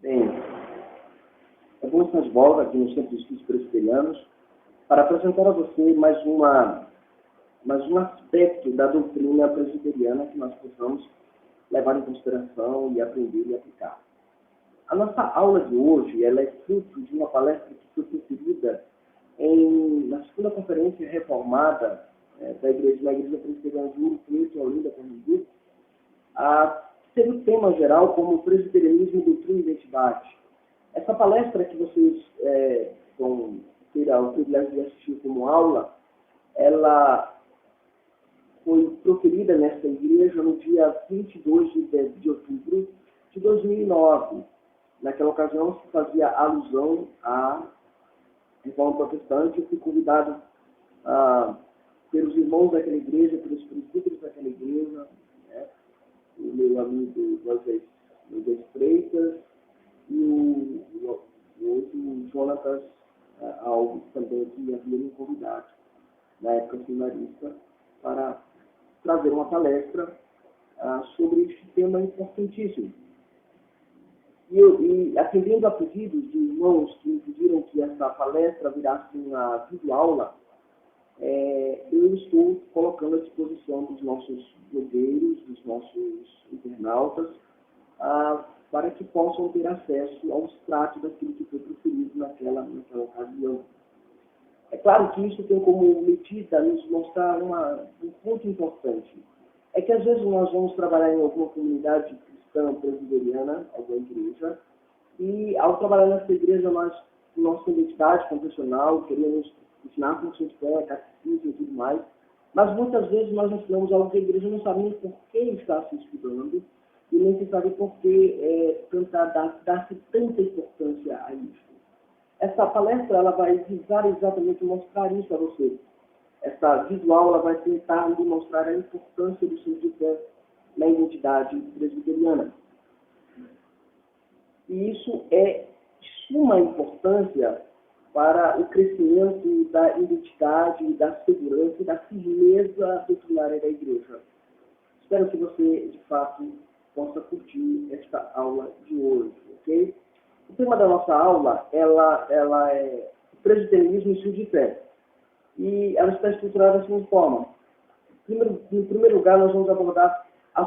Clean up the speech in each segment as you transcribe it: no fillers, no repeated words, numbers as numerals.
Bem, é bom estar de volta aqui no Centro de Estudos Presbiterianos para apresentar a você mais um aspecto da doutrina presbiteriana que nós possamos levar em consideração e aprender e aplicar. A nossa aula de hoje ela é fruto de uma palestra que foi proferida na segunda conferência reformada na Igreja Presbiteriana de Ouro Preto, Olinda, Pernambuco, teve o tema geral como presbiterianismo, doutrina e identidade. Essa palestra que vocês vão ter o privilégio de assistir como aula, ela foi proferida nesta igreja no dia 22 de outubro de 2009. Naquela ocasião se fazia alusão à Reforma Protestante. Eu fui convidado pelos irmãos daquela igreja, pelos presbíteros daquela igreja, né? O meu amigo Moisés Freitas e o outro Jonatas Alves também, que havia me convidado na época seminarista para trazer uma palestra sobre este tema importantíssimo. E atendendo a pedidos de irmãos que me pediram que essa palestra virasse uma videoaula, eu estou colocando à disposição dos nossos blogueiros, dos nossos internautas, para que possam ter acesso ao extrato daquilo que foi proferido naquela ocasião. É claro que isso tem como medida nos mostrar um ponto importante. É que às vezes nós vamos trabalhar em alguma comunidade cristã presbiteriana, alguma igreja, e ao trabalhar nessa igreja nossa identidade confessional, queremos ensinar como se fé, catecismo e tudo mais, mas muitas vezes nós ensinamos algo que a igreja não sabe nem por que está se estudando e nem se sabe por que dar-se tanta importância a isso. Essa palestra ela vai visar exatamente mostrar isso a você. Essa visual ela vai tentar demonstrar a importância do seu de fé na identidade presbiteriana. E isso é de suma importância para o crescimento da identidade, da segurança e da firmeza doutrinária da igreja. Espero que você, de fato, possa curtir esta aula de hoje, ok? O tema da nossa aula, ela é presbiterianismo e estudo de fé. E ela está estruturada da seguinte forma. Em primeiro lugar, nós vamos abordar a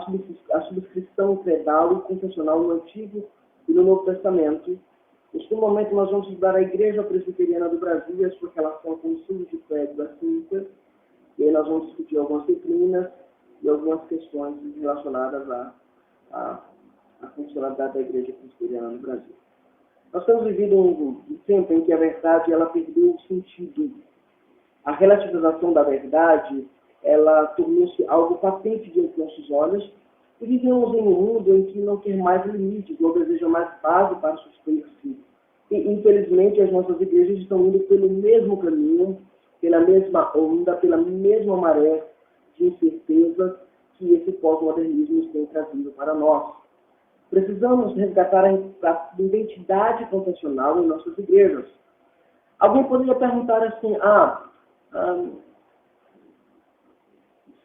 subscrição credal e confessional no Antigo e no Novo Testamento. Neste momento, nós vamos estudar a Igreja Presbiteriana do Brasil e a sua relação com o estudo de fé da Cíntia. E aí nós vamos discutir algumas doutrinas e algumas questões relacionadas à funcionalidade da Igreja Presbiteriana no Brasil. Nós temos vivido um tempo em que a verdade ela perdeu o sentido. A relativização da verdade ela tornou-se algo patente diante dos nossos olhos e vivemos em um mundo em que não quer mais limites, não deseja mais base para suster-se. E, infelizmente, as nossas igrejas estão indo pelo mesmo caminho, pela mesma onda, pela mesma maré de incerteza que esse pós-modernismo tem trazido para nós. Precisamos resgatar a identidade confessional em nossas igrejas. Alguém poderia perguntar assim,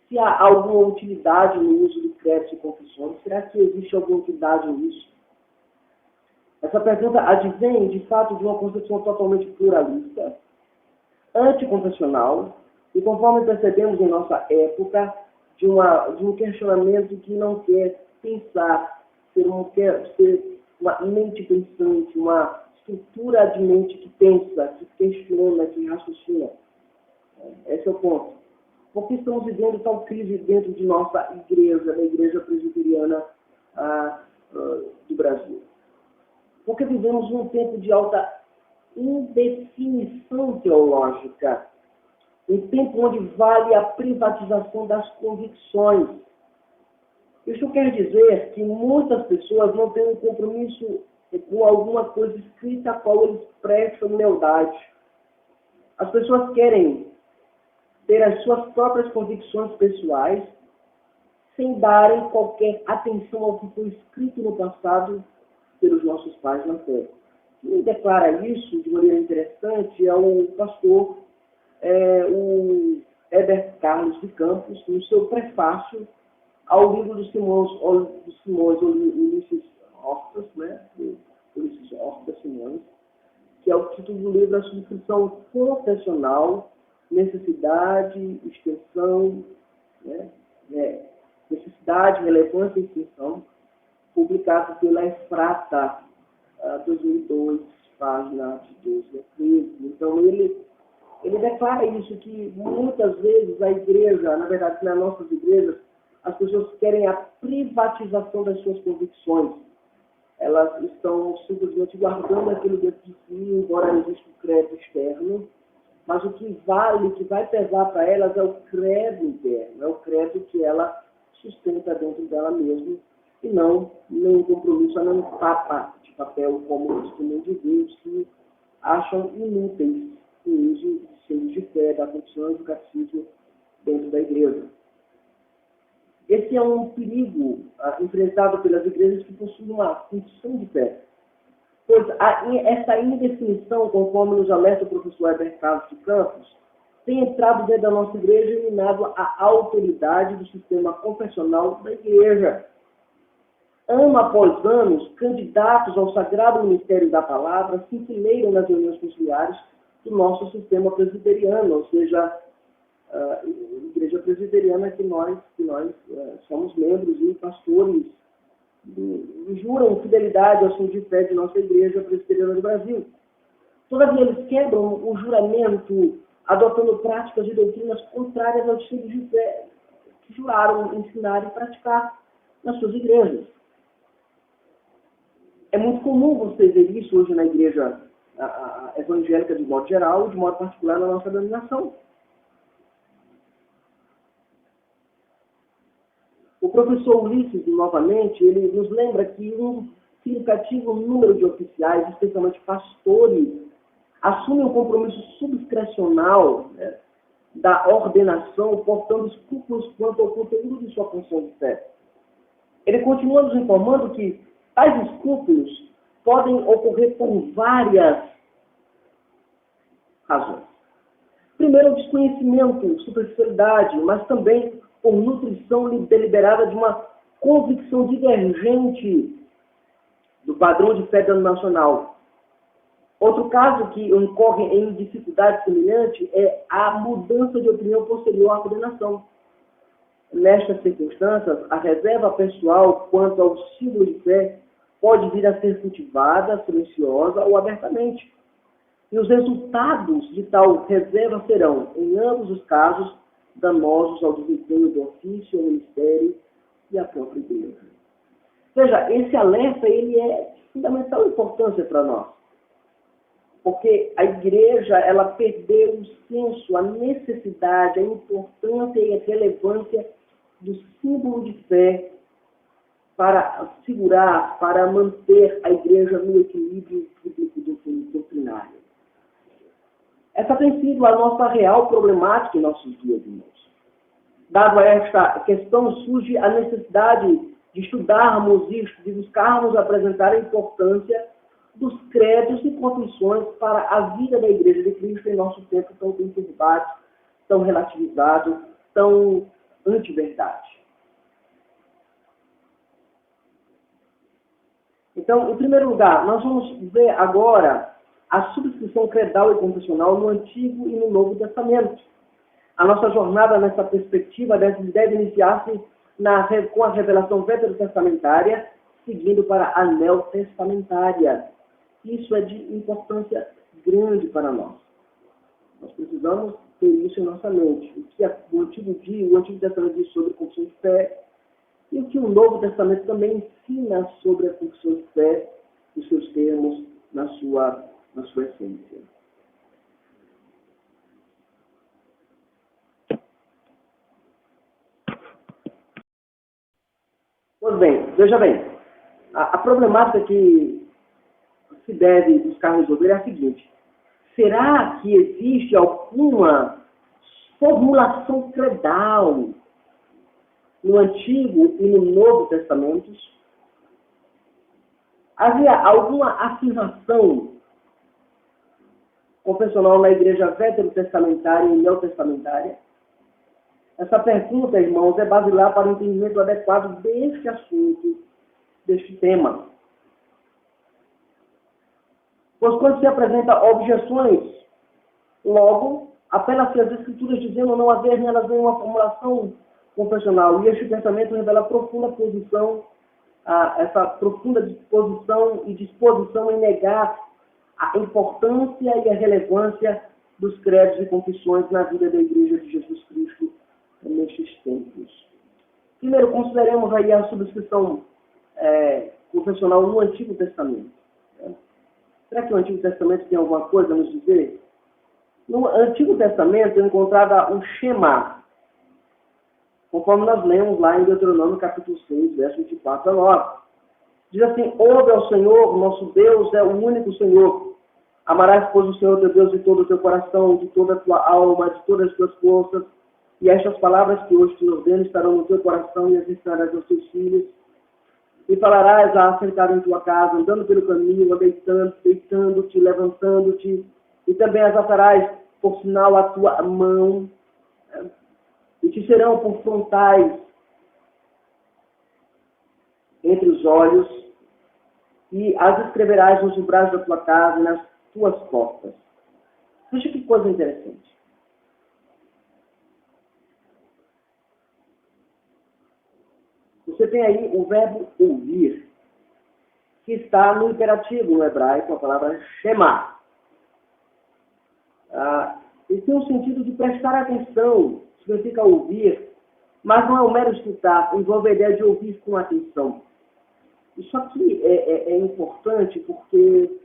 se há alguma utilidade no uso de créditos e confissões? Será que existe alguma utilidade nisso? Essa pergunta advém, de fato, de uma concepção totalmente pluralista, anticonfessional, e conforme percebemos em nossa época, de um questionamento que não quer pensar, ser uma mente pensante, uma estrutura de mente que pensa, que questiona, que raciocina. Esse é o ponto. Por que estamos vivendo tal crise dentro de nossa igreja, da Igreja Presbiteriana do Brasil? Porque vivemos um tempo de alta indefinição teológica, um tempo onde vale a privatização das convicções. Isso quer dizer que muitas pessoas não têm um compromisso com alguma coisa escrita a qual eles prestam lealdade. As pessoas querem ter as suas próprias convicções pessoais sem darem qualquer atenção ao que foi escrito no passado pelos nossos pais na fé. Quem declara isso de maneira interessante é o pastor o Herbert Carlos de Campos, no seu prefácio ao livro dos Simões Ulisses Hortas, né, do é o título do livro, a subscrição confessional, necessidade, extensão, né? Necessidade, relevância e extensão, publicado pela Efrata, 2002, página de 12 a 13. Então, ele declara isso, que muitas vezes a igreja, na verdade, nas nossas igrejas, as pessoas querem a privatização das suas convicções. Elas estão simplesmente guardando aquilo dentro de si, embora exista um credo externo, mas o que vale, o que vai pesar para elas é o credo interno, é o credo que ela sustenta dentro dela mesma, e não nenhum compromisso, a não tapa de papel como os indivíduos que acham inúteis o uso de selos de fé, da confissão e do catecismo dentro da igreja. Esse é um perigo enfrentado pelas igrejas que possuem uma confissão de fé. Pois essa indefinição, conforme nos alerta o professor Heber Carlos de Campos, tem entrado dentro da nossa igreja e minado a autoridade do sistema confessional da igreja. Ano após ano, candidatos ao sagrado ministério da palavra se enfileiram nas reuniões conciliares do nosso sistema presbiteriano, ou seja, a igreja presbiteriana que nós somos membros e pastores, e juram fidelidade ao de fé de nossa igreja presbiteriana do Brasil. Todavia, eles quebram o juramento adotando práticas e doutrinas contrárias aos estilos de fé que juraram ensinar e praticar nas suas igrejas. É muito comum você ver isso hoje na igreja evangélica de modo geral e de modo particular na nossa denominação. O professor Ulisses, novamente, ele nos lembra que um significativo número de oficiais, especialmente pastores, assumem um compromisso subscricional, né, da ordenação, portando escrúpulos quanto ao conteúdo de sua confissão de fé. Ele continua nos informando que tais escrúpulos podem ocorrer por várias razões. Primeiro, o desconhecimento, superficialidade, mas também por nutrição deliberada de uma convicção divergente do padrão de fé denominacional. Outro caso que incorre em dificuldade semelhante é a mudança de opinião posterior à condenação. Nestas circunstâncias, a reserva pessoal quanto ao símbolo de fé pode vir a ser cultivada, silenciosa ou abertamente. E os resultados de tal reserva serão, em ambos os casos, danosos ao desempenho do ofício, ao ministério e à própria igreja. Veja, esse alerta ele é de fundamental importância para nós. Porque a igreja ela perdeu o senso, a necessidade, a importância e a relevância do símbolo de fé para segurar, para manter a igreja no equilíbrio doutrinário. Essa tem sido a nossa real problemática em nossos dias, irmãos. Dado a esta questão, surge a necessidade de estudarmos isto, de buscarmos apresentar a importância dos credos e confissões para a vida da Igreja de Cristo em nosso tempo tão conturbado, tão relativizado, tão anti-verdade. Então, em primeiro lugar, nós vamos ver agora a subscrição credal e confessional no Antigo e no Novo Testamento. A nossa jornada nessa perspectiva deve iniciar-se com a revelação veterotestamentária, seguindo para a neotestamentária. Isso é de importância grande para nós. Nós precisamos ter isso em nossa mente. O que o Antigo Testamento diz sobre a confissão de fé e o que o Novo Testamento também ensina sobre a confissão de fé, os seus termos, na sua essência. Pois bem, veja bem, a problemática que se deve buscar resolver é a seguinte: será que existe alguma formulação credal no Antigo e no Novo Testamentos? Havia alguma afirmação confessional na igreja veterotestamentária e neotestamentária? Essa pergunta, irmãos, é basilar para o entendimento adequado deste assunto, deste tema. Pois quando se apresenta objeções, logo, apela-se às Escrituras dizendo não haver nelas nenhuma formulação confessional. E este pensamento revela essa profunda disposição e disposição em negar a importância e a relevância dos credos e confissões na vida da Igreja de Jesus Cristo nestes tempos. Primeiro, consideremos aí a subscrição confessional no Antigo Testamento. Será que o Antigo Testamento tem alguma coisa a nos dizer? No Antigo Testamento é encontrada o Shema, conforme nós lemos lá em Deuteronômio capítulo 6, verso 24 a 9. Diz assim: ouve ao Senhor, nosso Deus é o único Senhor. Amarás, pois, o Senhor teu Deus de todo o teu coração, de toda a tua alma, de todas as tuas forças. E estas palavras que hoje te ordeno estarão no teu coração e as ensinarás aos teus filhos. E falarás a sentar em tua casa, andando pelo caminho, deitando-te, levantando-te. E também as atarás por sinal à tua mão. E te serão por frontais entre os olhos. E as escreverás nos umbrais da tua casa e nas tuas portas. Veja que coisa interessante. Você tem aí o verbo ouvir, que está no imperativo no hebraico, a palavra Shema. E tem um sentido de prestar atenção, significa ouvir, mas não é um mero escutar, envolve a ideia de ouvir com atenção. Isso aqui é importante porque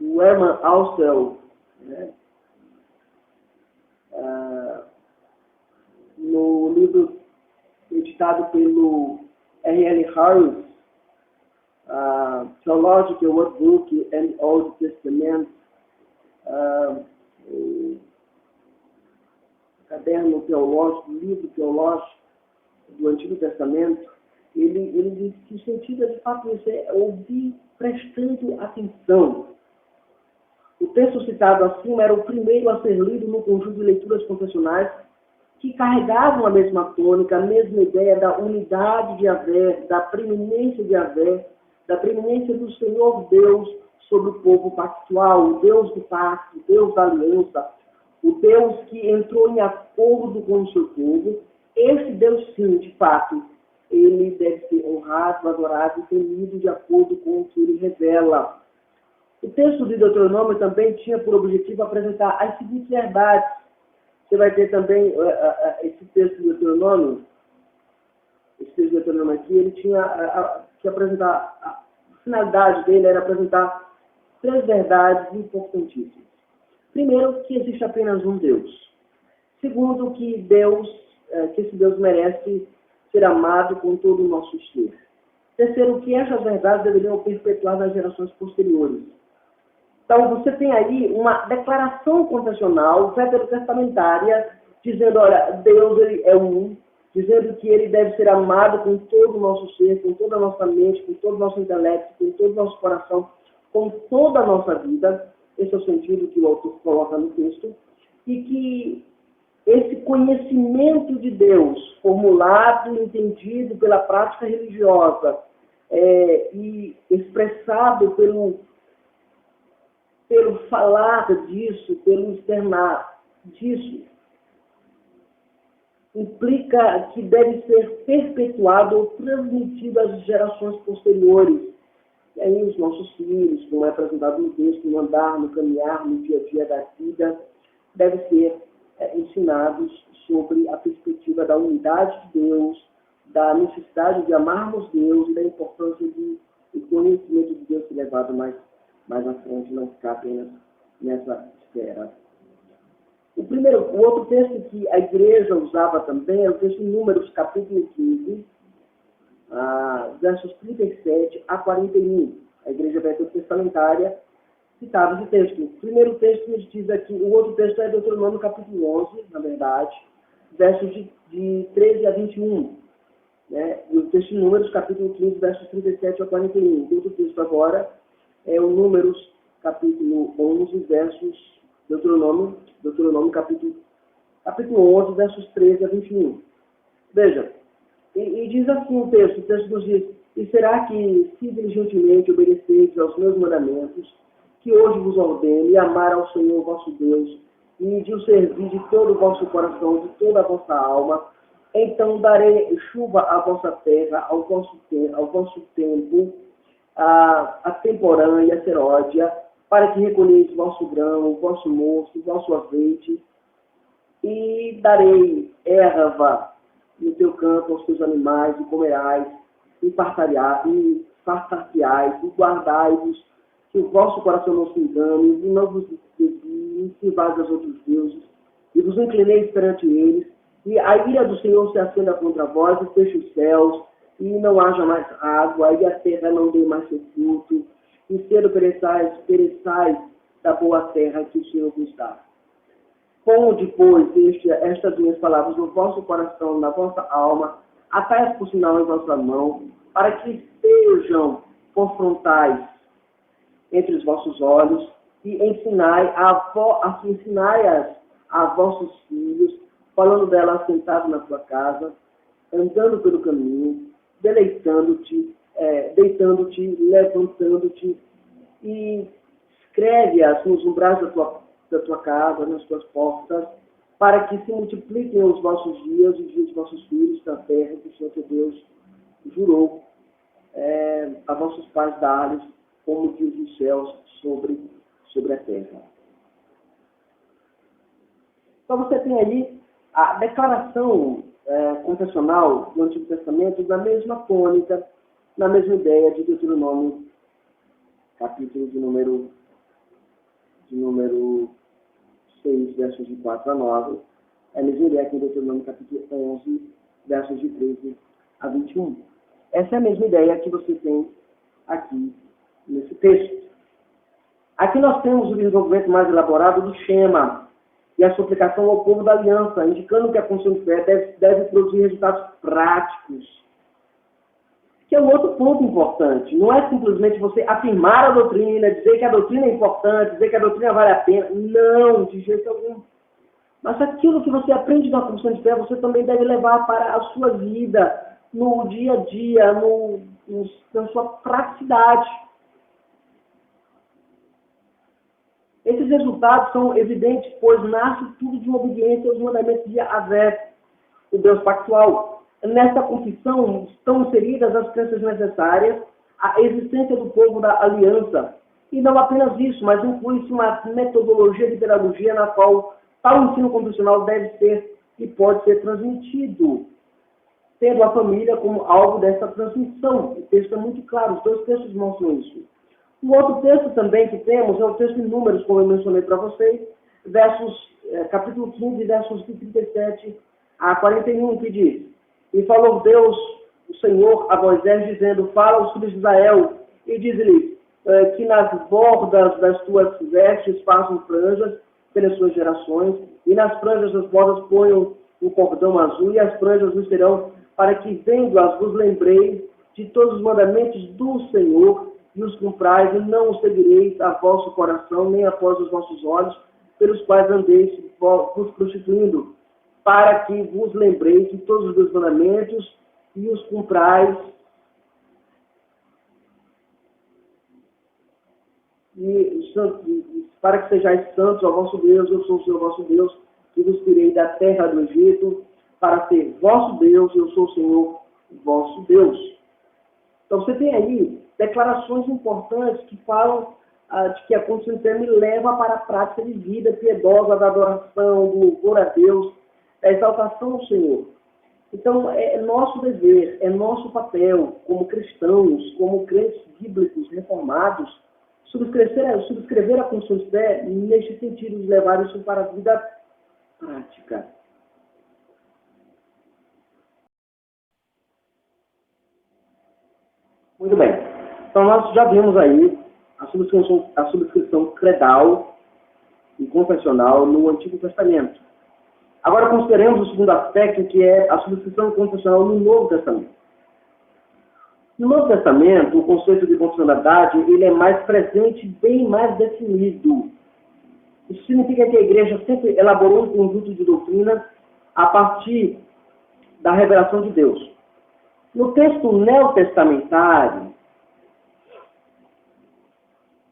o Herman Austel, né, no livro editado pelo R.L. Harris, Theological Workbook and Old Testament, o caderno teológico, livro teológico do Antigo Testamento, ele diz que o sentido de fato é ouvir prestando atenção. O texto citado acima era o primeiro a ser lido no conjunto de leituras confessionais que carregavam a mesma tônica, a mesma ideia da unidade de Yahvé, da preeminência de Yahvé, da preeminência do Senhor Deus sobre o povo pactual, o Deus do pacto, o Deus da aliança, o Deus que entrou em acordo com o seu povo. Esse Deus, sim, de fato, ele deve ser honrado, adorado e temido de acordo com o que ele revela. O texto de Deuteronômio também tinha por objetivo apresentar as seguintes verdades. Você vai ter também esse texto de Deuteronômio. Esse texto de Deuteronômio aqui, ele tinha que apresentar, a finalidade dele era apresentar 3 verdades importantíssimas. Primeiro, que existe apenas um Deus. Segundo, que esse Deus merece ser amado com todo o nosso ser. Terceiro, que essas verdades deveriam perpetuar nas gerações posteriores. Então, você tem aí uma declaração confessional veterotestamentária dizendo, olha, Deus ele é um, dizendo que ele deve ser amado com todo o nosso ser, com toda a nossa mente, com todo o nosso intelecto, com todo o nosso coração, com toda a nossa vida. Esse é o sentido que o autor coloca no texto. E que esse conhecimento de Deus, formulado e entendido pela prática religiosa e expressado pelo falar disso, pelo externar disso, implica que deve ser perpetuado ou transmitido às gerações posteriores. E aí os nossos filhos, como é apresentado no texto, no andar, no caminhar, no dia a dia da vida, devem ser ensinados sobre a perspectiva da unidade de Deus, da necessidade de amarmos Deus e da importância de o conhecimento de Deus ser levado mais à frente, não ficar apenas nessa esfera. O outro texto que a igreja usava também é o texto em Números, capítulo 15, versos 37 a 41. A igreja veterotestamentária citava esse texto. O primeiro texto nos diz aqui, o outro texto é Deuteronômio, capítulo 11, na verdade, versos de 13 a 21. Né? E o texto em Números, capítulo 15, versos 37 a 41. O outro texto agora é o Números, capítulo 11, versos... Deuteronômio capítulo 11, versos 13 a 21. Veja, E diz assim o texto nos diz: e será que, se diligentemente obedeceis aos meus mandamentos, que hoje vos ordeno, e amar ao Senhor vosso Deus, e de o servir de todo o vosso coração, de toda a vossa alma, então darei chuva à vossa terra, ao vosso tempo, a temporã e a seródia, para que recolheis o vosso grão, o vosso mosto, o vosso azeite, e darei erva no teu campo aos teus animais, e comerás, e fartar-te-ás, e guardai-vos, que o vosso coração não se engane, e não vos sirvais aos outros deuses, e vos inclineis perante eles, e a ira do Senhor se acenda contra vós, e feche os céus, e não haja mais água, e a terra não dê mais seu fruto, e cedo pereçais da boa terra que o Senhor vos dá. Ponde, pois, estas minhas palavras no vosso coração, na vossa alma, atai-as por sinal em vossa mão, para que estejam por frontais entre os vossos olhos, e ensinai-as a vossos filhos, falando delas sentado na sua casa, andando pelo caminho, deitando-te, levantando-te, e escreve-as nos umbrais da tua casa, nas tuas portas, para que se multipliquem os vossos dias e os dias dos vossos filhos na terra que o Senhor teu Deus jurou a vossos pais dar-lhes, como diz os céus sobre a terra. Então você tem ali a declaração confessional do Antigo Testamento na mesma tônica, na mesma ideia de Deuteronômio, capítulo de número 6, versos de 4 a 9. É a mesma ideia aqui em Deuteronômio, capítulo 11, versos de 13 a 21. Essa é a mesma ideia que você tem aqui nesse texto. Aqui nós temos o desenvolvimento mais elaborado do Shema e a sua aplicação ao povo da aliança, indicando que a confissão de fé deve produzir resultados práticos. Que é um outro ponto importante. Não é simplesmente você afirmar a doutrina, dizer que a doutrina é importante, dizer que a doutrina vale a pena. Não, de jeito algum. Mas aquilo que você aprende na confissão de fé, você também deve levar para a sua vida, no dia a dia, na sua praticidade. Esses resultados são evidentes, pois nasce tudo de uma obediência aos mandamentos de Yahvé, o Deus pactual. Nesta confissão estão inseridas as crenças necessárias à existência do povo da aliança. E não apenas isso, mas inclui-se uma metodologia de pedagogia na qual tal ensino confessional deve ser e pode ser transmitido, tendo a família como alvo dessa transmissão. O texto é muito claro, os dois textos mostram isso. Um outro texto também que temos é o texto de Números, como eu mencionei para vocês, capítulo 15, versos de 37 a 41, que diz: e falou Deus, o Senhor, a Moisés, dizendo: fala aos filhos de Israel, e diz-lhes que nas bordas das tuas vestes façam franjas pelas suas gerações, e nas franjas das bordas ponham o cordão azul, e as franjas os serão, para que, vendo-as, vos lembreis de todos os mandamentos do Senhor, e os cumprais, e não os seguireis a vosso coração, nem após os vossos olhos, pelos quais andeis vos prostituindo, para que vos lembreis de todos os meus mandamentos, e os cumprais, para que sejais santos ao vosso Deus. Eu sou o Senhor vosso Deus, que vos tirei da terra do Egito, para ser vosso Deus. Eu sou o Senhor vosso Deus. Então você tem aí declarações importantes que falam de que a confissão de fé me leva para a prática de vida piedosa, da adoração, do louvor a Deus, da exaltação ao Senhor. Então é nosso dever, é nosso papel como cristãos, como crentes bíblicos reformados, subscrever a confissão de fé neste sentido de levar isso para a vida prática. Muito bem. Então nós já vimos aí a subscrição credal e confessional no Antigo Testamento. Agora consideremos o segundo aspecto, que é a subscrição confessional no Novo Testamento. No Novo Testamento, o conceito de confessionalidade ele é mais presente, bem mais definido. Isso significa que a igreja sempre elaborou um conjunto de doutrinas a partir da revelação de Deus. No texto neotestamentário,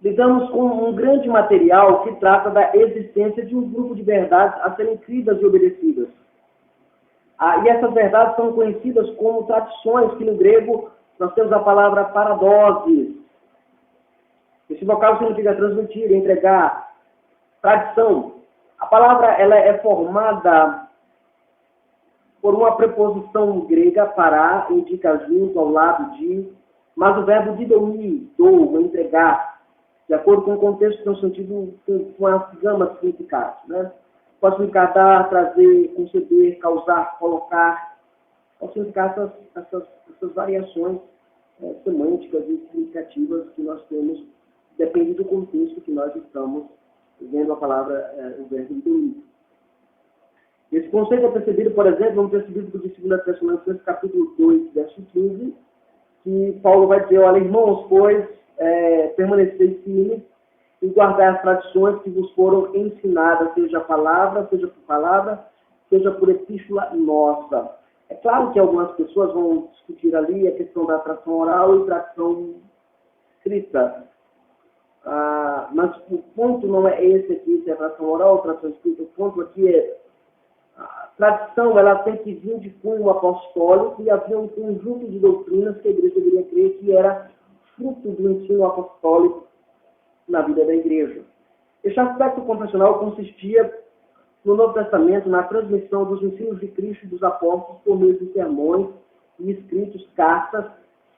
lidamos com um grande material que trata da existência de um grupo de verdades a serem cridas e obedecidas. E essas verdades são conhecidas como tradições, que no grego nós temos a palavra paradosis. Esse vocal significa transmitir, entregar, tradição. A palavra ela é formada por uma preposição grega, para, indica junto, ao lado de, mas o verbo didomi, dou, entregar, de acordo com o contexto, tem um sentido com uma gama de significados, né? Pode significar dar, trazer, conceder, causar, colocar. Pode significar essas variações semânticas e significativas que nós temos, depende do contexto que nós estamos vendo a palavra, o verbo didomi. Esse conceito é percebido, por exemplo, no texto bíblico de 2 Tessalonicenses, capítulo 2, verso 15, que Paulo vai dizer: olha, irmãos, pois permaneceis firmes e guardar as tradições que vos foram ensinadas, seja por palavra, seja por epístola nossa. É claro que algumas pessoas vão discutir ali a questão da tradição oral e tradição escrita. Mas o ponto não é esse aqui, se é tradição oral ou tradição escrita. O ponto aqui é a tradição, ela tem que vir de cunho apostólico, e havia um conjunto de doutrinas que a igreja deveria crer que era fruto do ensino apostólico na vida da igreja. Este aspecto confessional consistia, no Novo Testamento, na transmissão dos ensinos de Cristo e dos apóstolos por meio de sermões e escritos, cartas,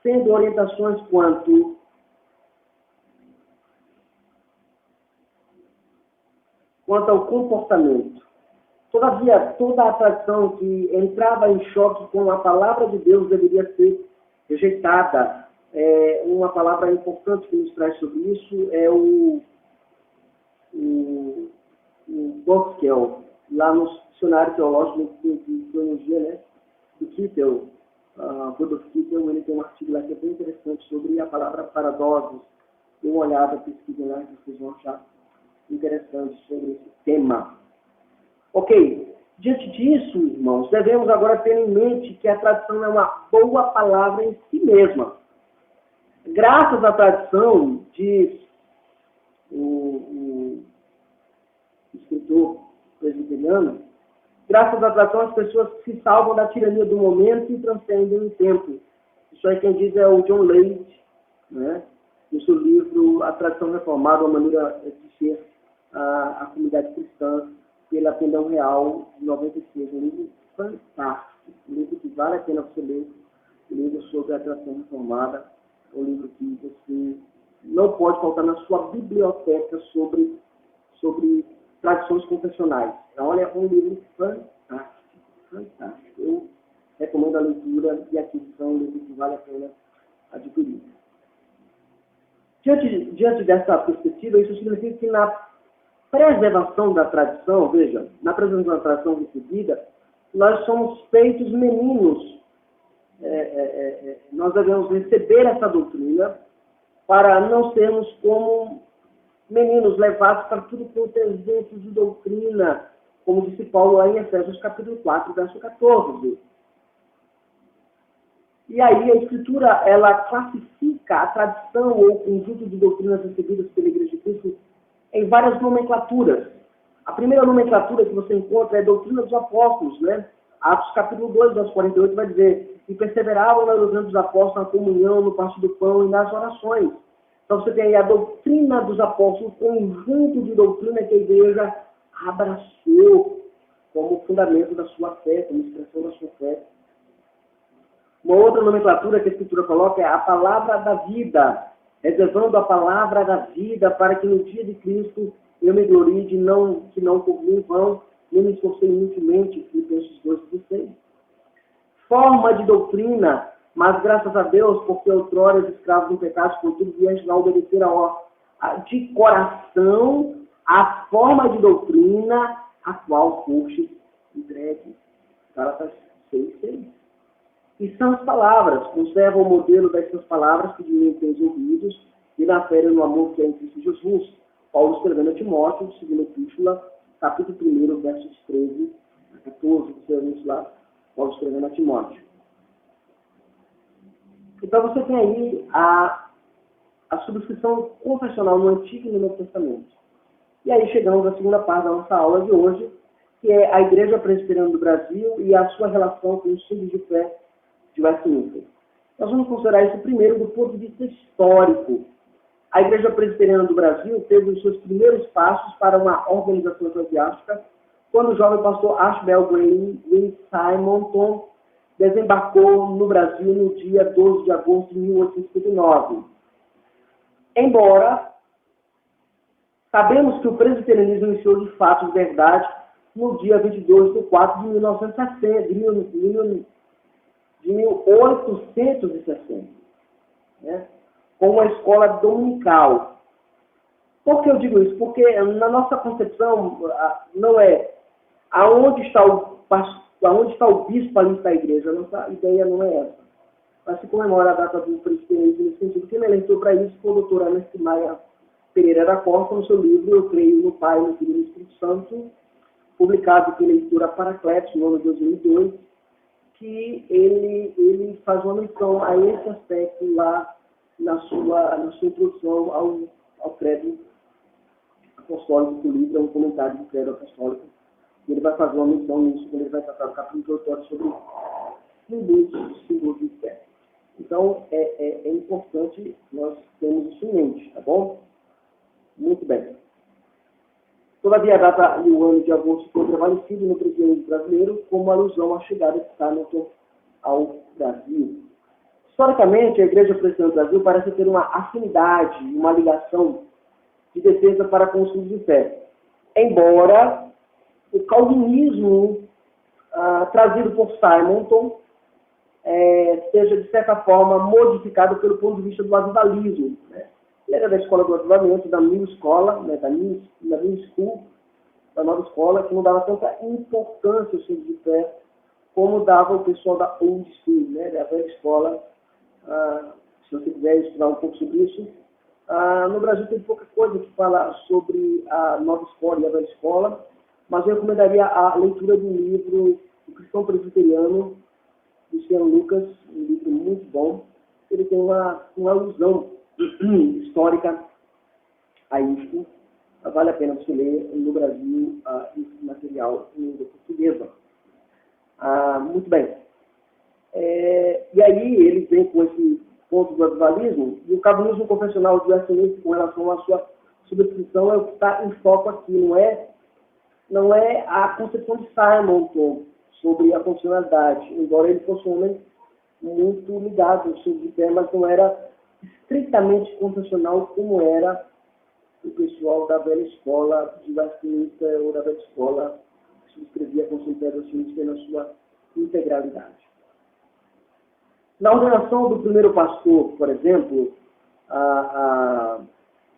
sendo orientações quanto ao comportamento. Todavia, toda a tradição que entrava em choque com a palavra de Deus deveria ser rejeitada. Uma palavra importante que nos traz sobre isso é o Bosquel, lá no dicionário teológico de teologia, né, do Kittel, Rudolf Kittel, ele tem um artigo lá que é bem interessante sobre a palavra paradoxos. Dê uma olhada, pesquisem lá, que vocês vão achar interessante sobre esse tema. Ok, diante disso, irmãos, devemos agora ter em mente que a tradição é uma boa palavra em si mesma. Graças à tradição, diz o escritor presbiteriano, graças à tradição as pessoas se salvam da tirania do momento e transcendem o tempo. Isso aí quem diz é o John Leite, né? No seu livro A Tradição Reformada, a maneira de ser a comunidade cristã, pela Pendão Real, de 96. Um livro fantástico, um livro que vale a pena você ler, um livro sobre a tradição reformada, um livro que você não pode faltar na sua biblioteca sobre tradições confessionais. Olha, é um livro fantástico. Eu recomendo a leitura e a aquisição, um livro que vale a pena adquirir. Diante dessa perspectiva, isso significa que na preservação da tradição, veja, na preservação da tradição recebida, nós somos feitos meninos. Nós devemos receber essa doutrina para não sermos como meninos levados para tudo quanto é exemplo de doutrina, como disse Paulo lá em Efésios capítulo 4, verso 14. E aí a Escritura, ela classifica a tradição ou o conjunto de doutrinas recebidas pela Igreja de Cristo em várias nomenclaturas. A primeira nomenclatura que você encontra é a doutrina dos apóstolos, né? Atos capítulo 2, verso 48 vai dizer: e perseveravam na doutrina dos apóstolos, na comunhão, no partir do pão e nas orações. Então você tem aí a doutrina dos apóstolos, o conjunto de doutrina que a igreja abraçou como fundamento da sua fé, como expressão da sua fé. Uma outra nomenclatura que a Escritura coloca é a palavra da vida, reservando a palavra da vida para que no dia de Cristo eu me glorie de que não corri em vão, nem me esforcei inutilmente, Filipenses 2:16. Forma de doutrina, mas graças a Deus, porque outrora escravos do pecado, contudo, vieste lá obedecer de coração a forma de doutrina a qual foste entregue. Gálatas 6:6. E são as palavras, conserva o modelo dessas palavras que de mim tens ouvidos e na fé no amor que é em Cristo Jesus. Paulo escrevendo a Timóteo, segunda epístola, capítulo 1, versos 13 a 14, você vê isso lá, Paulo escrevendo a Timóteo. Então você tem aí a subscrição confessional no Antigo e no Novo Testamento. E aí chegamos à segunda parte da nossa aula de hoje, que é a Igreja Presbiteriana do Brasil e a sua relação com os símbolos de fé de Westminster. Nós vamos considerar isso primeiro do ponto de vista histórico. A Igreja Presbiteriana do Brasil teve os seus primeiros passos para uma organização eclesiástica quando o jovem pastor Ashbel Green Simonton desembarcou no Brasil no dia 12 de agosto de 1859. Embora sabemos que o presbiterianismo iniciou de fato de verdade no dia 22 de 4 de 1860, né, com uma escola dominical. Por que eu digo isso? Porque na nossa concepção não é aonde está o bispo, ali está a igreja. A nossa ideia não é essa. Mas se comemora a data do presbiterianismo nesse sentido. Quem me elentou para isso foi o doutor Ernest Maia Pereira da Costa, no seu livro Eu Creio no Pai, no Filho e no Espírito Santo, publicado pela editora Paracletos, no ano de 2002, que ele faz uma menção a esse aspecto lá na sua introdução ao credo apostólico do livro, é um comentário do credo apostólico. Ele vai fazer uma menção nisso, quando ele vai tratar o capítulo introdutório sobre símbolos de fé. Então, é importante nós termos isso em mente, tá bom? Muito bem. Todavia, a data e o ano de agosto foi prevalecido no presbiterianismo brasileiro como alusão à chegada de Simonton ao Brasil. Historicamente, a Igreja Presbiteriana do Brasil parece ter uma afinidade, uma ligação de defesa para com os símbolos de fé. Embora o calvinismo trazido por Simonton seja, de certa forma, modificado pelo ponto de vista do avivalismo, né? Ele era da escola do avivamento, da New Escola, né, da New School, da nova escola, que não dava tanta importância ao símbolo de fé como dava o pessoal da Old School, né, da velha escola. Se você quiser estudar um pouco sobre isso, no Brasil tem pouca coisa que fala sobre a nova escola e a velha escola, mas eu recomendaria a leitura do livro O Cristão Presbiteriano, do Luciano Lucas, um livro muito bom. Ele tem uma alusão histórica a isso. Vale a pena você ler no Brasil esse material em língua portuguesa. Muito bem. E aí ele vem com esse ponto do avivalismo, e o calvinismo confessional de Westminster com relação à sua subscrição é o que está em foco aqui, não é a concepção de Simonton sobre a funcionalidade, embora ele fosse um homem muito ligado ao símbolo de fé, mas não era estritamente confessional como era o pessoal da velha escola de Westminster ou da velha escola que subscrevia a Constituição de Westminster na sua integralidade. Na ordenação do primeiro pastor, por exemplo,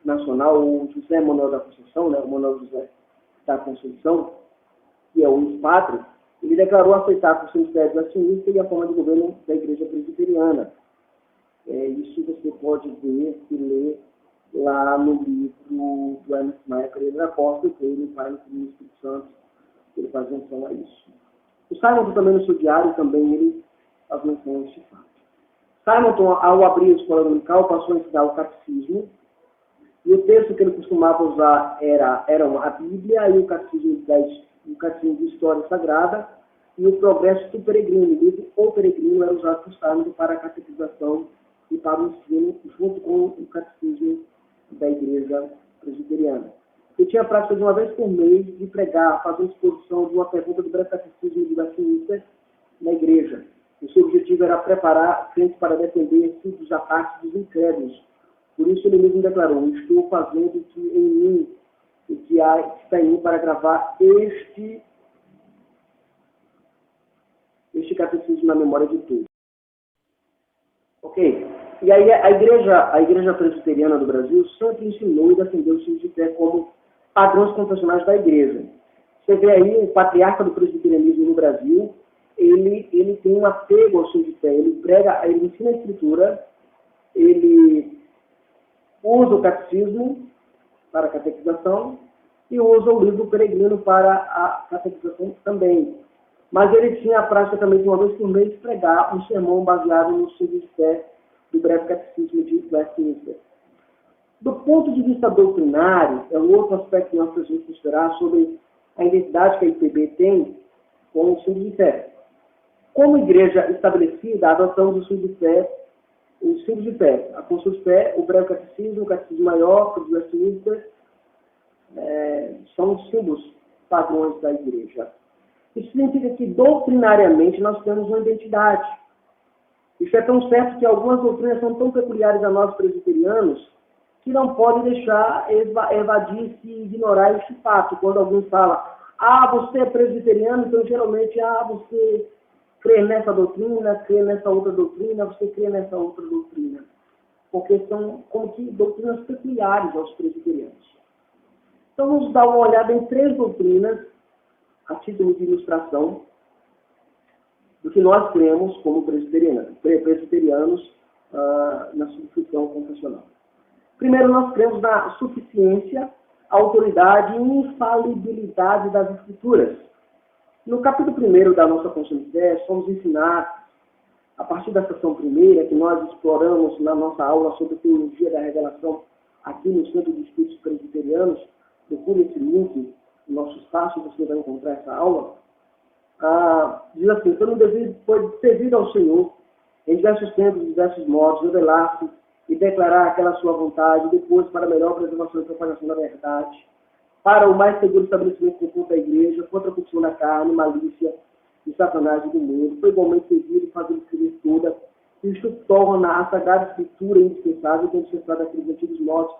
nacional, o José Manuel da Conceição, né, o Manuel José da Conceição, que é o ex-pátrio, ele declarou aceitar a Constituição de Westminster e a forma de governo da Igreja Presbiteriana. Isso você pode ver e ler lá no livro do Ernest Maia Pereira da Costa, que ele faz no Filho e no Espírito Santo, ele faz menção a isso. O Simonton também no seu diário, também ele faz menção a este fato. Simonton, ao abrir a escola dominical, passou a ensinar o catecismo, e o texto que ele costumava usar era a Bíblia e o catecismo de História Sagrada e o Progresso do Peregrino. O livro O Peregrino era usado por Simonton para a catequização e para o ensino, junto com o catecismo da Igreja Presbiteriana. Ele tinha a prática de uma vez por mês de pregar, fazer exposição de uma pergunta do breve catecismo de Westminster na igreja. O seu objetivo era preparar crentes para defender-se dos ataques dos incrédulos. Por isso ele mesmo declarou: estou fazendo o que em mim, o que está em mim para gravar este catecismo na memória de todos. Ok? E aí a igreja presbiteriana do Brasil sempre ensinou e defendeu os símbolos de fé como padrões confessionais da igreja. Você vê aí o patriarca do presbiterianismo no Brasil, ele tem um apego ao símbolo de fé, ele ensina a escritura, ele usa o catecismo para a catequização e usa o livro Peregrino para a catequização também. Mas ele tinha a prática também de uma vez por mês pregar um sermão baseado no símbolo de fé do Breve Catecismo de Westminster. Do ponto de vista doutrinário, é um outro aspecto que nós precisamos considerar sobre a identidade que a IPB tem com o símbolo de fé. Como igreja estabelecida, adotamos o símbolo de fé, a Confissão de Fé, o Breve Catecismo, o Catecismo Maior, o Westminster, são os símbolos padrões da igreja. Isso significa que, doutrinariamente, nós temos uma identidade. Isso é tão certo que algumas doutrinas são tão peculiares a nós presbiterianos que não podem deixar evadir-se e ignorar este fato. Quando alguém fala, você é presbiteriano, então geralmente, você crê nessa doutrina, crê nessa outra doutrina, você crê nessa outra doutrina. Porque são como que doutrinas peculiares aos presbiterianos. Então vamos dar uma olhada em 3 doutrinas, a título de ilustração, do que nós cremos como presbiterianos na substituição confessional. Primeiro, nós cremos na suficiência, autoridade e infalibilidade das Escrituras. No capítulo 1 da nossa Confissão de Fé, somos ensinados, a partir da seção primeira, que nós exploramos na nossa aula sobre teologia da revelação, aqui no Centro de Estudos Presbiterianos, procure esse link no nosso espaço, você vai encontrar essa aula. Diz assim: todo foi servido ao Senhor, em diversos tempos, em diversos modos, revelar-se e declarar aquela sua vontade, depois para a melhor preservação e propagação da verdade, para o mais seguro estabelecimento conjunto da igreja, contra a corrupção da carne, malícia e satanás do mundo. Foi igualmente servido fazendo escrever toda. Isto torna a Sagrada Escritura indispensável, tendo cessado aqueles antigos modos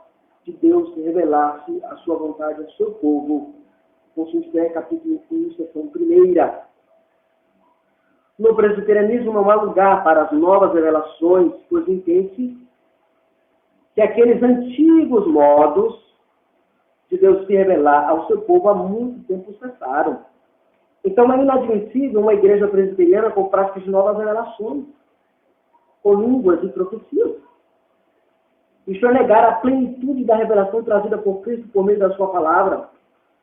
de Deus revelar-se a sua vontade ao seu povo. Confissão de Fé, capítulo 1, seção 1. No presbiterianismo não há lugar para as novas revelações, pois entende-se que aqueles antigos modos de Deus se revelar ao seu povo há muito tempo cessaram. Então é inadmissível uma igreja presbiteriana com práticas de novas revelações, com línguas e profecias. Isto é negar a plenitude da revelação trazida por Cristo por meio da sua palavra,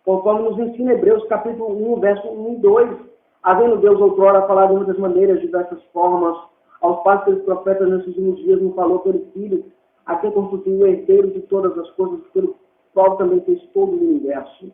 conforme nos ensina Hebreus capítulo 1, verso 1 e 2. Havendo Deus outrora falado de muitas maneiras, de diversas formas, aos pais pelos profetas nesses últimos dias, nos falou pelo Filho, a quem constituiu o herdeiro de todas as coisas, pelo qual também fez todo o universo.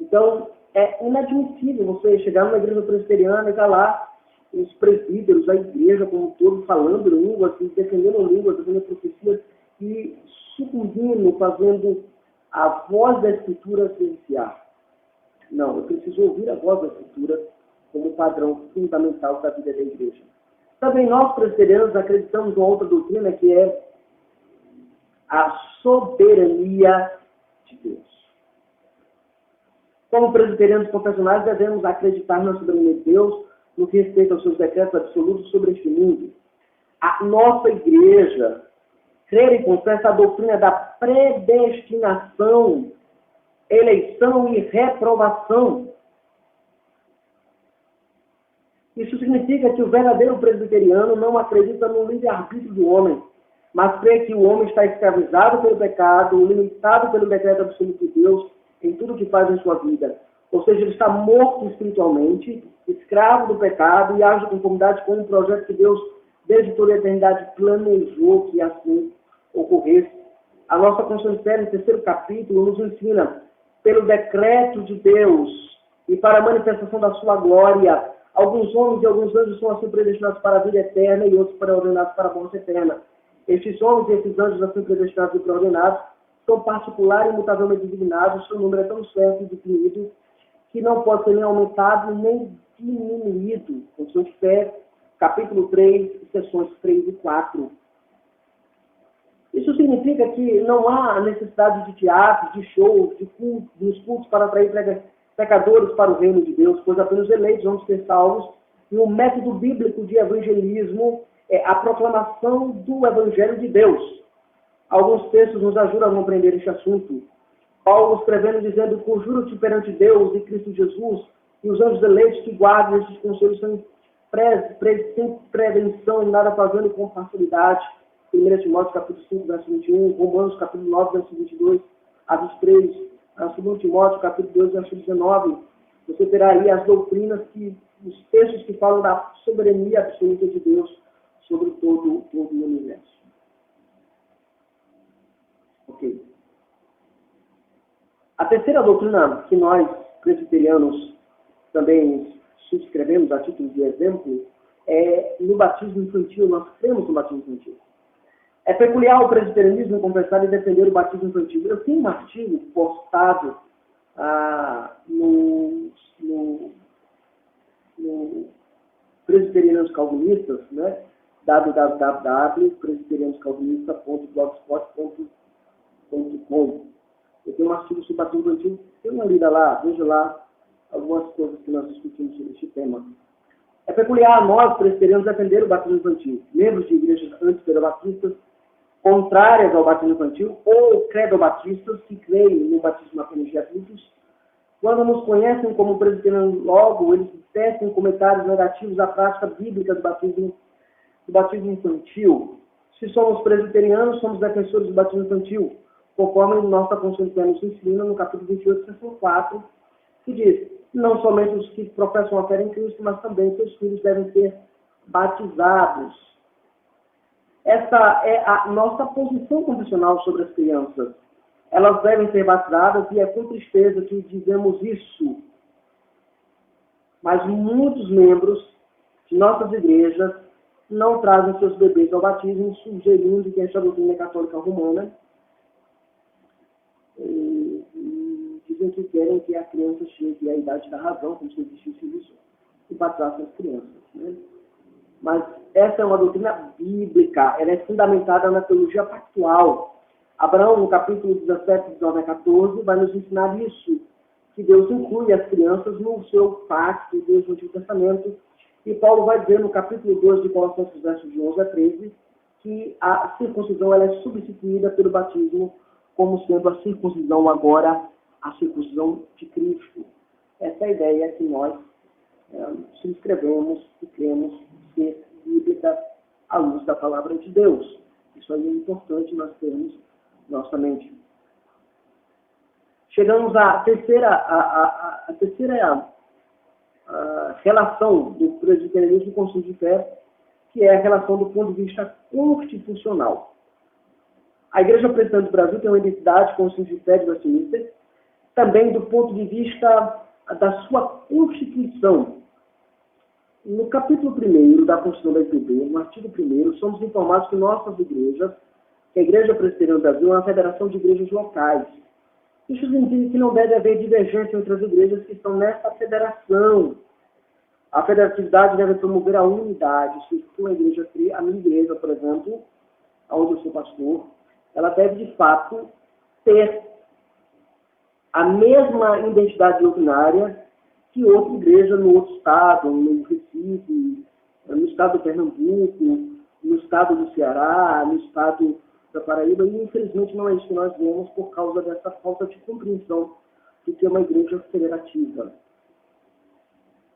Então, é inadmissível você chegar numa igreja presbiteriana e estar lá os presbíteros, a igreja como um todo, falando línguas, defendendo línguas, defendendo profecias e sucumbindo, fazendo a voz da Escritura silenciar. Não, eu preciso ouvir a voz da Escritura como padrão fundamental da vida da igreja. Também nós, presbiterianos, acreditamos em outra doutrina que é a soberania de Deus. Como presbiterianos confessionais, devemos acreditar na soberania de Deus no que respeita aos seus decretos absolutos sobre este mundo. A nossa igreja crê e confessa a doutrina da predestinação, eleição e reprovação. Isso significa que o verdadeiro presbiteriano não acredita no livre-arbítrio do homem, mas crê que o homem está escravizado pelo pecado, limitado pelo decreto absoluto de Deus em tudo que faz em sua vida. Ou seja, ele está morto espiritualmente, escravo do pecado e age em conformidade com um projeto que Deus, desde toda a eternidade, planejou que assim ocorresse. A nossa Confissão de Fé, no 3º capítulo, nos ensina, pelo decreto de Deus e para a manifestação da sua glória, alguns homens e alguns anjos são assim predestinados para a vida eterna e outros pré-ordenados para a morte eterna. Estes homens e esses anjos assim predestinados e pré-ordenados são particular e imutavelmente designados, seu número é tão certo e definido que não pode ser nem aumentado nem diminuído. Confissão de Fé, capítulo 3, seções 3 e 4. Isso significa que não há necessidade de teatros, de shows, de cultos, dos cultos para atrair pecadores para o reino de Deus, pois apenas os eleitos vão ser salvos. E o método bíblico de evangelismo é a proclamação do Evangelho de Deus. Alguns textos nos ajudam a compreender este assunto. Paulo escrevendo, dizendo: conjuro-te perante Deus e Cristo Jesus e os anjos eleitos que guardem estes conselhos sem prevenção, nada fazendo com parcialidade. 1 Timóteo capítulo 5, verso 21, Romanos capítulo 9, verso 22 a 23, 2 Timóteo capítulo 2, verso 19. Você terá aí as doutrinas que os textos que falam da soberania absoluta de Deus sobre todo o universo. Ok. A terceira doutrina que nós, presbiterianos, também subscrevemos a título de exemplo é no batismo infantil. Nós cremos no batismo infantil. É peculiar o presbiterianismo confessar e defender o batismo infantil. Eu tenho um artigo postado no Presbiterianos Calvinistas, né? www.presbiterianoscalvinistas.blogspot.com. Eu tenho um artigo sobre batismo infantil. Dê uma lida lá, veja lá algumas coisas que nós discutimos sobre este tema. É peculiar a nós, presbiterianos, defender o batismo infantil. Membros de igrejas antipedagogistas, contrárias ao batismo infantil, ou credobatistas, que creem no batismo apenas de adultos, quando nos conhecem como presbiterianos, logo eles tecem comentários negativos à prática bíblica do batismo infantil. Se somos presbiterianos, somos defensores do batismo infantil, conforme nossa Constituição nos ensina no capítulo 28, seção 4, que diz: não somente os que professam a fé em Cristo, mas também seus filhos devem ser batizados. Essa é a nossa posição confessional sobre as crianças. Elas devem ser batizadas e é com tristeza que dizemos isso. Mas muitos membros de nossas igrejas não trazem seus bebês ao batismo, sugerindo que esta doutrina católica romana dizem que querem que a criança chegue à idade da razão, como se existisse isso, e batizassem as crianças. Né? Mas essa é uma doutrina bíblica, ela é fundamentada na teologia pactual. Abraão, no capítulo 17, 19 a 14, vai nos ensinar isso, que Deus inclui as crianças no seu pacto desde o Antigo Testamento. E Paulo vai dizer no capítulo 2 de Colossenses, versos de 11 a 13, que a circuncisão ela é substituída pelo batismo, como sendo a circuncisão agora a circuncisão de Cristo. Essa é a ideia que nós subscrevemos e cremos ser bíblica à luz da palavra de Deus. Isso aí é importante nós termos nossa mente. Chegamos à terceira relação do presbiterianismo com o Conselho de Fé, que é a relação do ponto de vista constitucional. A Igreja Presbiteriana do Brasil tem uma identidade com o Conselho de Fé de Westminster, também do ponto de vista da sua Constituição. No capítulo 1 da Constituição da IPB, no artigo 1º, somos informados que nossas igrejas, que a Igreja Presbiteriana do Brasil é uma federação de igrejas locais. Isso significa que não deve haver divergência entre as igrejas que estão nessa federação. A federatividade deve promover a unidade. Se uma igreja cria, a minha igreja, por exemplo, onde eu sou pastor, ela deve, de fato, ter a mesma identidade doutrinária que outra igreja no outro estado, no Recife, no estado de Pernambuco, no estado do Ceará, no estado da Paraíba, e infelizmente não é isso que nós vemos por causa dessa falta de compreensão do que é uma igreja federativa.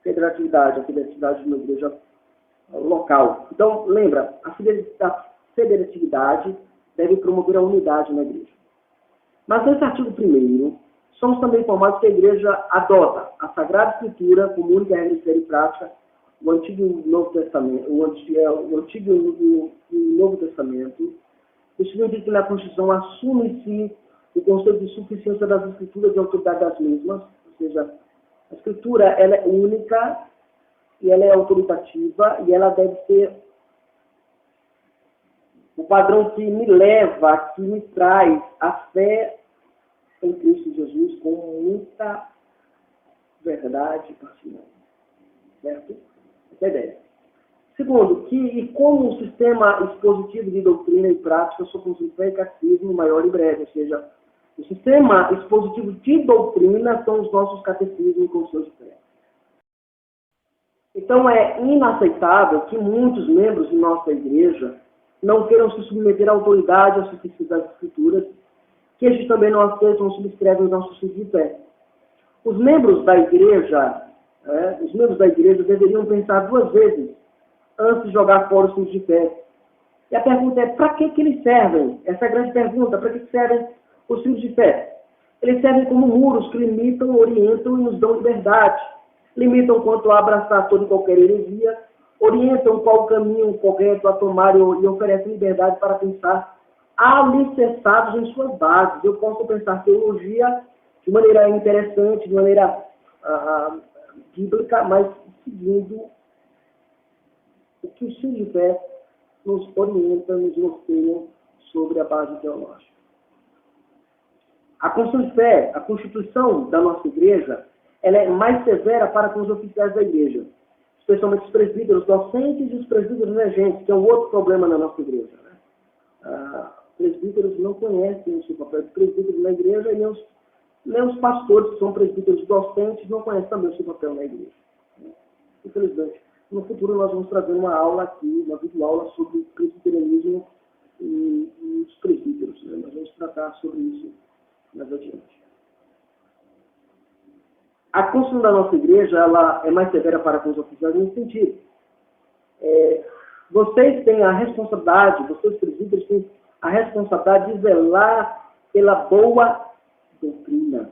Federatividade, a federatividade de uma igreja local. Então, lembra, a federatividade deve promover a unidade na igreja. Mas nesse artigo 1º, somos também informados que a igreja adota a Sagrada Escritura como única regra de fé e prática, o Antigo e o Novo Testamento, o Antigo e o Novo Testamento. Isso significa que na Constituição assume-se o conceito de suficiência das Escrituras e autoridade das mesmas, ou seja, a Escritura ela é única e ela é autoritativa e ela deve ser o padrão que me leva, que me traz a fé em Cristo Jesus com muita verdade e parcimônia. Certo? Essa é a ideia. Segundo, que como um sistema expositivo de doutrina e prática sobre o fé e catecismo maior e breve, ou seja, o sistema expositivo de doutrina são os nossos catecismos com seus fé. Então é inaceitável que muitos membros de nossa igreja não queiram se submeter à autoridade à suficiência das Escrituras, que estes também não aceitam ou subscrevem os nossos filhos de fé. Os membros da igreja deveriam pensar 2 vezes antes de jogar fora os filhos de fé. E a pergunta é, para que eles servem? Essa é a grande pergunta, para que servem os filhos de fé? Eles servem como muros que limitam, orientam e nos dão liberdade. limitam quanto a abraçar toda e qualquer heresia, orientam qual caminho correto a tomar e oferecem liberdade para pensar alicerçados em suas bases. Eu posso pensar teologia de maneira interessante, de maneira bíblica, mas seguindo o que o ensino de fé nos orienta, nos norteia sobre a base teológica. A Confissão de Fé, a Constituição da nossa igreja, ela é mais severa para com os oficiais da igreja, especialmente os presbíteros docentes e os presbíteros regentes, que é um outro problema na nossa igreja. Né? Presbíteros não conhecem o seu papel de presbíteros na igreja e nem os pastores que são presbíteros docentes não conhecem também o seu papel na igreja. Né? Infelizmente, no futuro nós vamos trazer uma aula aqui, uma videoaula sobre o presbiterianismo e os presbíteros. Né? Nós vamos tratar sobre isso mais adiante. A Constituição da nossa igreja ela é mais severa para com os oficiais nesse sentido. Vocês têm a responsabilidade, vocês presbíteros têm a responsabilidade de zelar pela boa doutrina.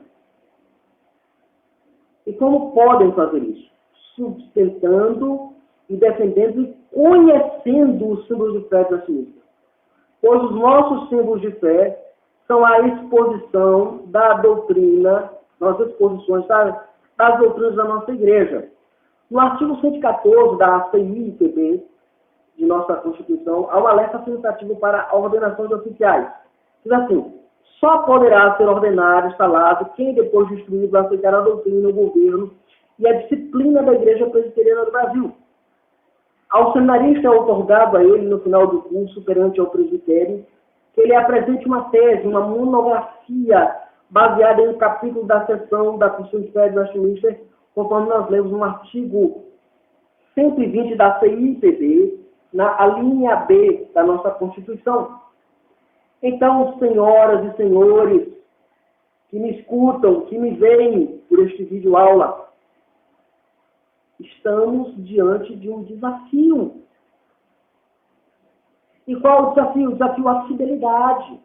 E como podem fazer isso? Sustentando e defendendo e conhecendo os símbolos de fé da Suíça. Pois os nossos símbolos de fé são a exposição da doutrina, as exposições das doutrinas da nossa igreja. No artigo 114 da CIIPB, de nossa Constituição, há um alerta afirmativo para a ordenação de oficiais. Diz assim: só poderá ser ordenado, instalado, quem depois de instruído aceitar a doutrina, o governo e a disciplina da Igreja Presbiteriana do Brasil. Ao seminarista é otorgado a ele, no final do curso, perante ao presbitério, que ele apresente uma tese, uma monografia, baseada em um capítulo da seção da Constituição de Fé de Westminster, conforme nós lemos no artigo 120 da CIPB, na linha B da nossa Constituição. Então, senhoras e senhores que me escutam, que me veem por este vídeo aula, estamos diante de um desafio. E qual o desafio? O desafio à fidelidade.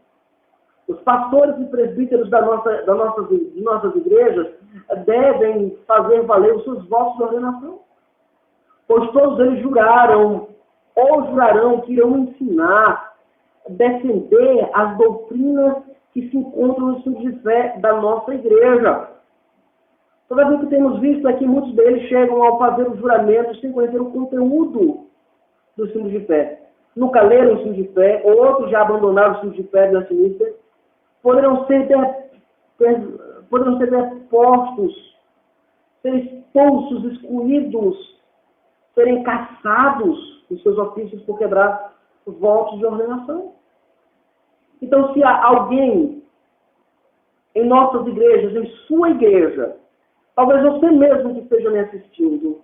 Os pastores e presbíteros de nossas igrejas devem fazer valer os seus votos de ordenação. Pois todos eles juraram, ou jurarão que irão ensinar, defender as doutrinas que se encontram no ensino de fé da nossa igreja. Todavia, o que temos visto é que muitos deles chegam ao fazer o juramento sem conhecer o conteúdo do ensino de fé. Nunca leram o ensino de fé, ou outros já abandonaram o ensino de fé da Suíça, poderão ser depostos, ser expulsos, excluídos, serem caçados dos seus ofícios por quebrar os votos de ordenação. Então, se há alguém em nossas igrejas, em sua igreja, talvez você mesmo que esteja me assistindo,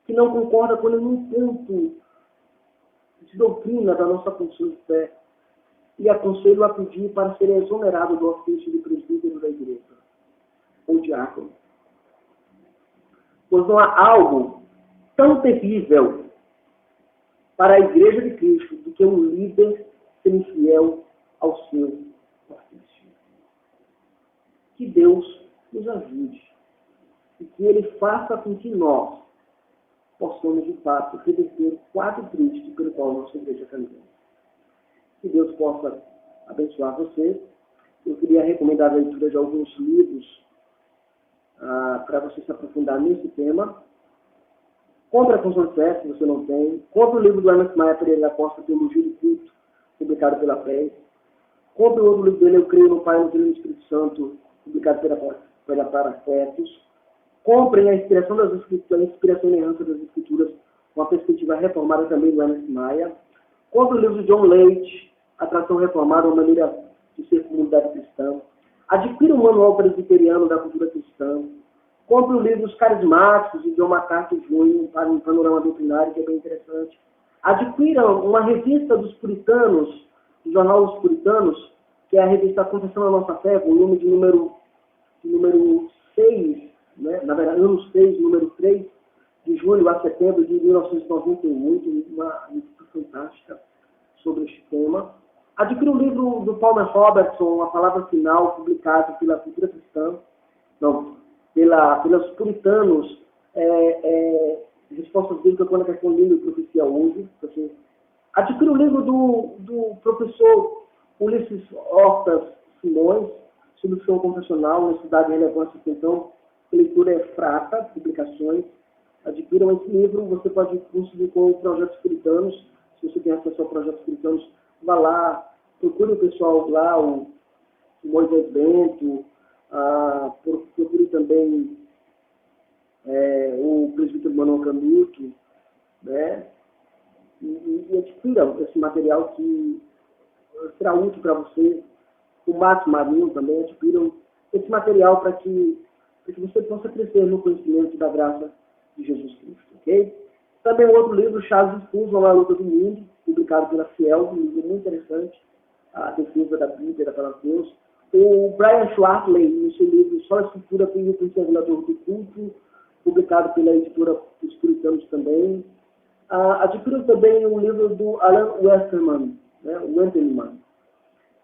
que não concorda com nenhum ponto de doutrina da nossa Confissão de Fé, e aconselho a pedir para ser exonerado do ofício de presbítero da igreja, ou diácono. Pois não há algo tão terrível para a igreja de Cristo do que um líder ser infiel ao seu ofício. Que Deus nos ajude e que Ele faça com que nós possamos, de fato, reverter o quadro triste pelo qual a nossa igreja caminha. Que Deus possa abençoar você. Eu queria recomendar a leitura de alguns livros para você se aprofundar nesse tema. Compre a Confissão de Fé, se você não tem. Compre o livro do Ernest Maia Pereira da Costa, Teologia do Culto, publicado pela PES. Compre o outro livro dele, Eu Creio no Pai, no Filho e no Espírito Santo, publicado pela Paracletos. Comprem a Inspiração das Escrituras, a Inspiração e Herança das Escrituras, uma perspectiva reformada também do Ernest Maia. Compre o livro de John Leite, Atração Reformada, uma maneira de ser comunidade cristã. Adquira o Manual Presbiteriano da Cultura Cristã. Compre o livro Os Carismáticos, de John MacArthur Jr., para um panorama doutrinário, que é bem interessante. Adquira uma revista dos Puritanos, do Jornal dos Puritanos, que é a revista Confissão da Nossa Fé, volume de número 6, né? Na verdade, ano 6, número 3, de julho a setembro de 1998, uma revista fantástica sobre este tema. Adquira o livro do Palmer Robertson, A Palavra Final, publicado pela Cultura Cristã. Não, pelos puritanos, Respostas Bíblicas quando a questão de língua e profecia hoje. Assim, adquira o livro do professor Ulisses Hortas Simões, Solução Confessional, Necessidade e Relevância e Extensão. A leitura é Frata, Publicações. Adquiram esse livro, você pode conseguir com Projetos Puritanos. Se você tem acesso ao Projetos Puritanos, vá lá, procure o pessoal lá, o Moisés Bento, procure também o presbítero Manuel Canuto, né? E adquira esse material que será útil para você. O Márcio Marinho também adquiram esse material para que você possa crescer no conhecimento da graça de Jesus Cristo, ok? Também um outro livro, Chaves Expulsos, A Luta do Mundo, publicado pela Fiel, um livro muito interessante, a defesa da Bíblia, da Palavra de Deus. O Brian Schwartley, no seu livro Só a Escritura tem o Regulador do Culto, publicado pela editora dos Puritanos também. Adquiram também o livro do Alan Westerman, né, o Wendelman,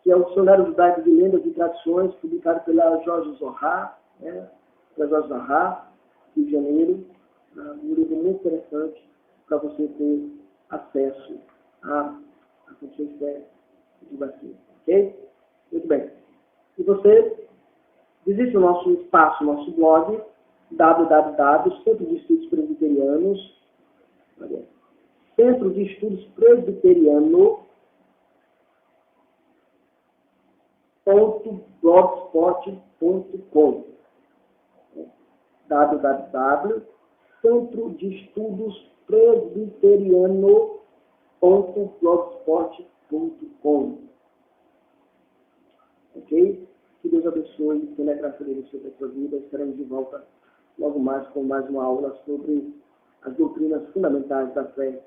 que é o Dicionário Judaico de Lendas e Tradições, publicado pela Jorge Zohar, né, pela Jorge Zohar, Rio de Janeiro. Um livro muito interessante para você ter acesso a funções de vacina, ok? Muito bem. E você visite o nosso espaço, nosso blog, www.Centro de Estudos Presbiterianos, Centro de Estudos Presbiteriano.blogspot.com, www.Centro de Estudos Presbiteriano.blogspot.com. Ok? Que Deus abençoe, que a graça dele sobre a sua vida. Estaremos de volta logo mais com mais uma aula sobre as doutrinas fundamentais da fé